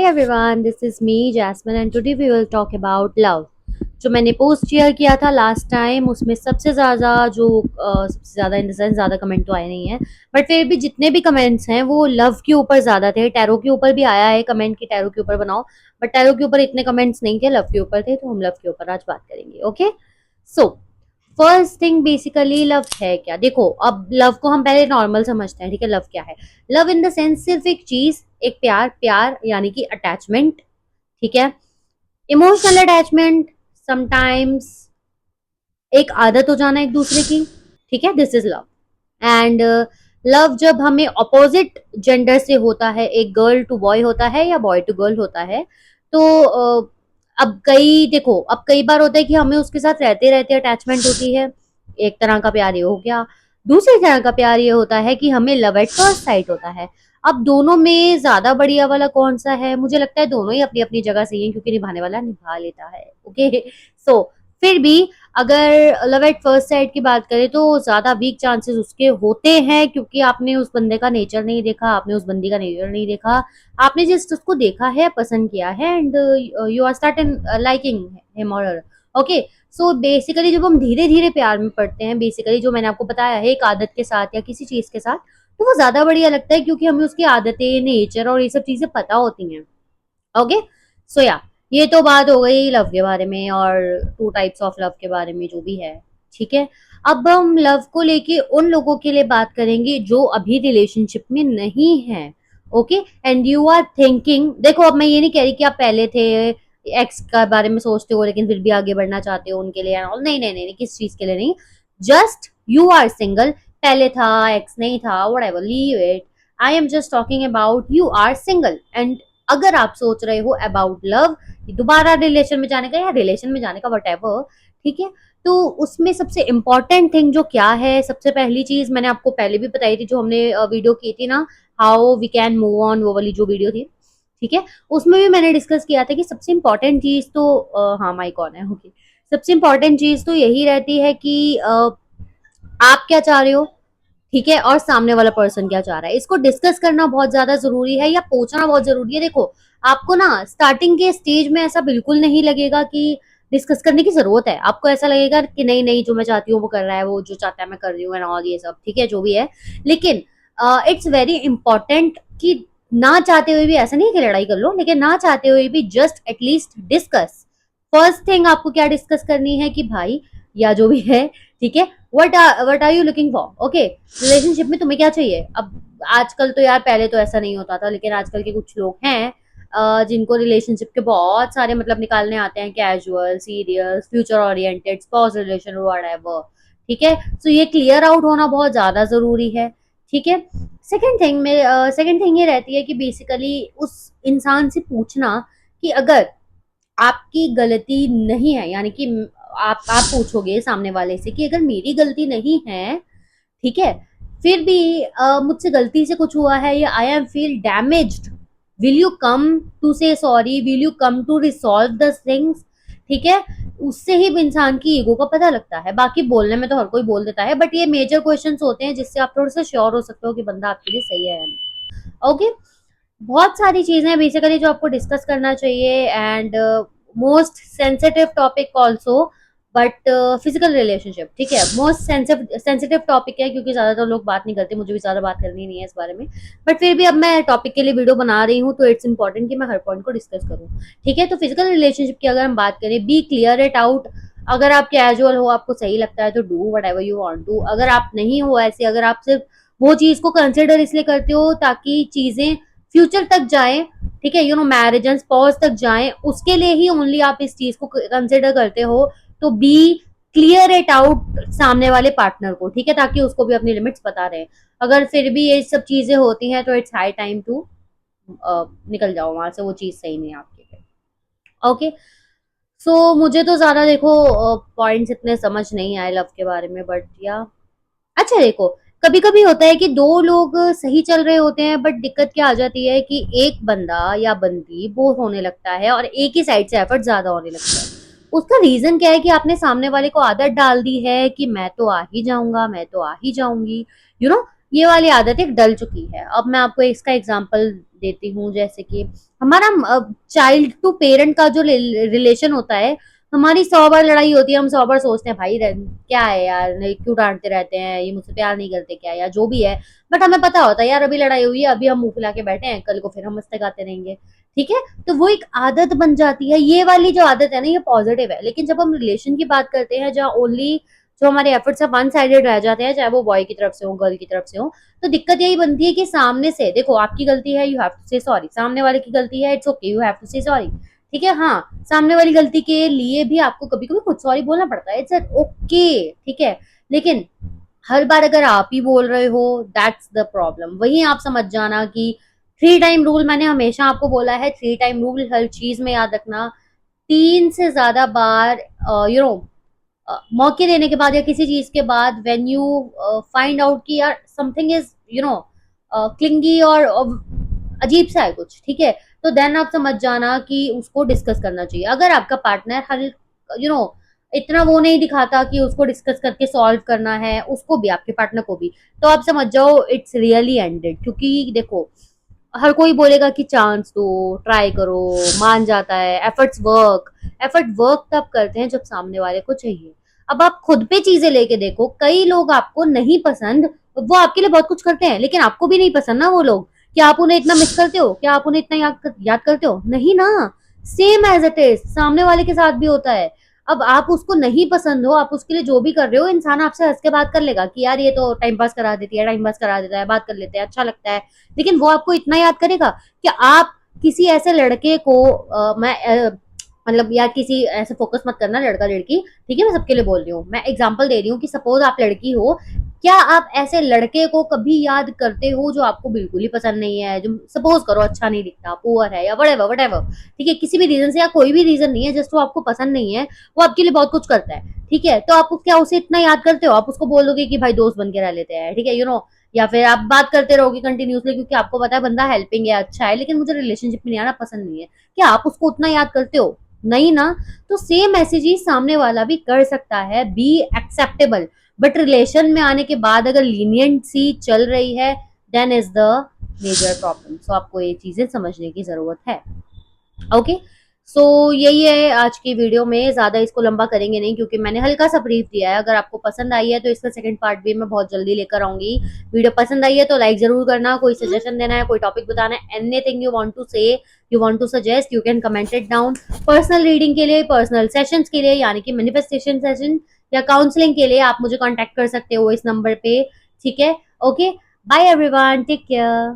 everyone, this is me Jasmine and today we will talk about love. जो मैंने post share किया था last time उसमें सबसे ज़्यादा इन द सेंस ज़्यादा कमेंट तो आए नहीं है, बट फिर भी जितने भी कमेंट्स हैं वो लव के ऊपर ज़्यादा थे। टैरो के ऊपर भी आया है कमेंट कि टैरो के ऊपर बनाओ, बट टैरो के ऊपर इतने कमेंट्स नहीं थे, लव के ऊपर थे, तो हम लव के ऊपर आज बात करेंगे। Okay, so first thing basically love है क्या। देखो, अब लव को हम पहले नॉर्मल समझते हैं, ठीक है। लव क्या है? लव इन द सेंस सिर्फ एक चीज, एक प्यार, प्यार यानी कि अटैचमेंट, ठीक है। इमोशनल अटैचमेंट, समटाइम्स एक आदत हो जाना एक दूसरे की, ठीक है। This is love. And love जब हमें अपोजिट जेंडर से होता है, एक गर्ल टू बॉय होता है या बॉय टू गर्ल होता है, तो अब कई बार होता है कि हमें उसके साथ रहते रहते अटैचमेंट होती है। एक तरह का प्यार ये हो गया। दूसरी तरह का प्यार ये होता है कि हमें लव एट फर्स्ट साइट होता है। अब दोनों में ज्यादा बढ़िया वाला कौन सा है? मुझे लगता है दोनों ही अपनी अपनी जगह सही है, क्योंकि निभाने वाला निभा लेता है। ओके, सो फिर भी अगर लव एट फर्स्ट साइट की बात करें तो ज्यादा वीक चांसेस उसके होते हैं, क्योंकि आपने उस बंदे का नेचर नहीं देखा, आपने उस बंदी का नेचर नहीं देखा, आपने जस्ट उसको देखा है, पसंद किया है, and you are start liking him और हर। ओके, सो बेसिकली जब हम धीरे धीरे प्यार में पड़ते हैं, बेसिकली जो मैंने आपको बताया है, एक आदत के साथ या किसी चीज के साथ, तो वो ज्यादा बढ़िया लगता है, क्योंकि हमें उसकी आदतें, नेचर और ये सब चीजें पता होती हैं। ओके, सो या ये तो बात हो गई लव के बारे में और टू टाइप्स ऑफ लव के बारे में जो भी है, ठीक है। अब हम लव को लेके उन लोगों के लिए बात करेंगे जो अभी रिलेशनशिप में नहीं है। Okay, and you are thinking, देखो अब मैं ये नहीं कह रही कि आप पहले थे, एक्स का बारे में सोचते हो लेकिन फिर भी आगे बढ़ना चाहते हो उनके लिए, नहीं नहीं नहीं, किस चीज के लिए नहीं। जस्ट यू आर सिंगल, पहले था, एक्स नहीं था, whatever, leave it. I am just talking about you are single, and अगर आप सोच रहे हो अबाउट लव, दोबारा रिलेशन में जाने का या रिलेशन में जाने का, वट, ठीक है, तो उसमें सबसे इंपॉर्टेंट थिंग जो क्या है, सबसे पहली चीज मैंने आपको पहले भी बताई थी, जो हमने वीडियो की थी ना, how we can move on, वो वाली जो वीडियो थी, ठीक है, उसमें भी मैंने डिस्कस किया था कि सबसे इंपॉर्टेंट चीज तो हाँ, माइक ऑन है, ओके, सबसे इंपॉर्टेंट चीज तो यही रहती है कि आप क्या चाह रहे हो, ठीक है, और सामने वाला पर्सन क्या चाह रहा है। इसको डिस्कस करना बहुत ज्यादा जरूरी है, या पूछना बहुत जरूरी है। देखो, आपको ना स्टार्टिंग के स्टेज में ऐसा बिल्कुल नहीं लगेगा कि डिस्कस करने की जरूरत है। आपको ऐसा लगेगा कि नहीं नहीं, जो मैं चाहती हूँ वो कर रहा है, वो जो चाहता है मैं कर रही हूँ, एंड ऑल ये सब, ठीक है, जो भी है। लेकिन इट्स वेरी इंपॉर्टेंट कि ना चाहते हुए भी, ऐसा नहीं है कि लड़ाई कर लो, लेकिन ना चाहते हुए भी just at least discuss. First thing आपको क्या डिस्कस करनी है कि भाई, या जो भी है, ठीक है, what are you looking for. Okay, relationship में तुम्हें क्या चाहिए। अब आजकल तो यार, पहले तो ऐसा नहीं होता था, लेकिन आजकल के कुछ लोग हैं जिनको रिलेशनशिप के बहुत सारे मतलब निकालने आते हैं, casual, serious, future oriented, spouse relation, whatever, ठीक है। सो ये क्लियर आउट होना बहुत ज्यादा जरूरी है, ठीक है। सेकंड थिंग ये रहती है कि बेसिकली उस इंसान से पूछना कि अगर आपकी गलती नहीं है, यानी कि आप पूछोगे सामने वाले से कि अगर मेरी गलती नहीं है, ठीक है, फिर भी मुझसे गलती से कुछ हुआ है या I am feel damaged, will you come to say sorry, will you come to resolve the things, ठीक है। उससे ही इंसान की ईगो का पता लगता है। बाकी बोलने में तो हर कोई बोल देता है, बट ये मेजर क्वेश्चंस होते हैं जिससे आप थोड़ा सा श्योर हो सकते हो कि बंदा आपके लिए सही है या नहीं। ओके, बहुत सारी चीजें हैं बेसिकली जो आपको डिस्कस करना चाहिए, and most sensitive topic also, but physical relationship, ठीक है, मोस्ट सेंसिटिव टॉपिक है, क्योंकि ज्यादातर लोग बात नहीं करते, मुझे भी ज्यादा बात करनी नहीं है इस बारे में, बट फिर भी अब मैं टॉपिक के लिए वीडियो बना रही हूँ, तो इट्स इंपॉर्टेंट कि मैं हर पॉइंट को डिस्कस करूँ, ठीक है। तो फिजिकल रिलेशनशिप की अगर हम बात करें, बी क्लियर इट आउट। अगर आप कैजुअल हो, आपको सही लगता है, तो do whatever you want to. अगर आप नहीं हो ऐसे, अगर आप सिर्फ वो चीज को कंसिडर इसलिए करते हो ताकि चीजें फ्यूचर तक जाए, ठीक है, you know, marriage and sponge तक जाए, उसके लिए ही ओनली आप इस चीज को कंसिडर करते हो, तो बी क्लियर इट आउट सामने वाले पार्टनर को, ठीक है, ताकि उसको भी अपनी लिमिट्स पता रहे। अगर फिर भी ये सब चीजें होती हैं, तो इट्स हाई टाइम टू निकल जाओ वहां से, वो चीज सही नहीं है आपके लिए। ओके, सो मुझे तो ज्यादा देखो पॉइंट्स इतने समझ नहीं आए लव के बारे में, बट या अच्छा, देखो, कभी कभी होता है कि दो लोग सही चल रहे होते हैं, बट दिक्कत क्या आ जाती है कि एक बंदा या बंदी बोर होने लगता है और एक ही साइड से एफर्ट ज्यादा होने लगता है। उसका रीजन क्या है कि आपने सामने वाले को आदत डाल दी है कि मैं तो आ ही जाऊंगा, मैं तो आ ही जाऊंगी, यू नो, ये वाली आदत एक डल चुकी है। अब मैं आपको इसका एग्जांपल देती हूँ, जैसे कि हमारा चाइल्ड टू पेरेंट का जो रिलेशन होता है, हमारी 100 बार लड़ाई होती है, हम 100 बार सोचते हैं भाई क्या है यार, नहीं क्यों डांटते रहते हैं, ये मुझसे प्यार नहीं करते क्या, या जो भी है। बट हमें पता होता है यार अभी लड़ाई हुई है, अभी हम मुंह फुला के बैठे हैं, कल को फिर हम मस्ते गाते रहेंगे। ठीक है, तो वो एक आदत बन जाती है। ये वाली जो आदत है ना, ये पॉजिटिव है। लेकिन जब हम रिलेशन की बात करते हैं, जहाँ ओनली जो हमारे एफर्ट्स है वन साइडेड रह जाते हैं, चाहे वो बॉय की तरफ से हो, गर्ल की तरफ से हो, तो दिक्कत यही बनती है कि सामने से देखो, आपकी गलती है, you have to say sorry, सामने वाले की गलती है, it's okay, you have to say sorry. ठीक है, हाँ, सामने वाली गलती के लिए भी आपको कभी कभी खुद सॉरी बोलना पड़ता है, इट्स ओके। ठीक है, लेकिन हर बार अगर आप ही बोल रहे हो, दैट्स द प्रॉब्लम। वही आप समझ जाना कि 3 टाइम रूल, मैंने हमेशा आपको बोला है, 3 टाइम रूल हर चीज में याद रखना। 3 से ज्यादा बार मौके देने के बाद या किसी चीज के बाद, व्हेन यू फाइंड आउट कि यार समथिंग इज क्लिंगी और अजीब सा है कुछ, ठीक है, तो देन आप समझ जाना कि उसको डिस्कस करना चाहिए। अगर आपका पार्टनर हर इतना वो नहीं दिखाता कि उसको डिस्कस करके सॉल्व करना है, उसको भी, आपके पार्टनर को भी, तो आप समझ जाओ इट्स रियली एंडेड। क्योंकि देखो, हर कोई बोलेगा कि चांस दो, ट्राई करो, मान जाता है, एफर्ट वर्क तब करते हैं जब सामने वाले को चाहिए। अब आप खुद पे चीजें लेके देखो, कई लोग आपको नहीं पसंद, वो आपके लिए बहुत कुछ करते हैं, लेकिन आपको भी नहीं पसंद ना वो लोग। क्या आप उन्हें इतना मिस करते हो? क्या आप उन्हें इतना याद करते हो? नहीं ना। सेम एज इट इज सामने वाले के साथ भी होता है। अब आप उसको नहीं पसंद हो, आप उसके लिए जो भी कर रहे हो, इंसान आपसे हंस के बात कर लेगा कि यार ये तो टाइम पास करा देती है, टाइम पास करा देता है, बात कर लेते हैं, अच्छा लगता है। लेकिन वो आपको इतना याद करेगा कि आप किसी ऐसे लड़के को मतलब यार किसी ऐसे फोकस मत करना, लड़का लड़की, ठीक है, मैं सबके लिए बोल रही हूँ, मैं एग्जांपल दे रही हूँ कि सपोज आप लड़की हो, क्या आप ऐसे लड़के को कभी याद करते हो जो आपको बिल्कुल ही पसंद नहीं है, जो सपोज करो अच्छा नहीं दिखता, पुअर है, या वटेवर वटेवर, ठीक है, किसी भी रीजन से, या कोई भी रीजन नहीं है, जस्ट वो आपको पसंद नहीं है, वो आपके लिए बहुत कुछ करता है, ठीक है, तो आप क्या उसे इतना याद करते हो? आप उसको बोलोगे कि भाई दोस्त बन के रह लेते हैं, ठीक है, या फिर आप बात करते रहोगे कंटिन्यूसली, क्योंकि आपको पता है बंदा हेल्पिंग है, अच्छा है, लेकिन मुझे रिलेशनशिप में नहीं आना पसंद नहीं है। क्या आप उसको उतना याद करते हो? नहीं ना। तो सेम मैसेज ही सामने वाला भी कर सकता है, बी एक्सेप्टेबल। बट रिलेशन में आने के बाद अगर लीनियंट सी चल रही है, then is the major problem. So आपको ये चीजें समझने की जरूरत है। ओके, सो यही है आज की वीडियो में, ज्यादा इसको लंबा करेंगे नहीं, क्योंकि मैंने हल्का सा ब्रीफ दिया है। अगर आपको पसंद आई है तो इसका सेकंड पार्ट भी मैं बहुत जल्दी लेकर आऊंगी। वीडियो पसंद आई है तो लाइक जरूर करना, कोई सजेशन देना है, कोई टॉपिक बताना है, anything you want to say, you want to suggest, you can comment it down. Personal reading के लिए, पर्सनल सेशंस के लिए, यानी कि मैनिफेस्टेशन सेशन या काउंसलिंग के लिए आप मुझे कांटेक्ट कर सकते हो इस नंबर पे। ठीक है, okay, bye everyone, take care.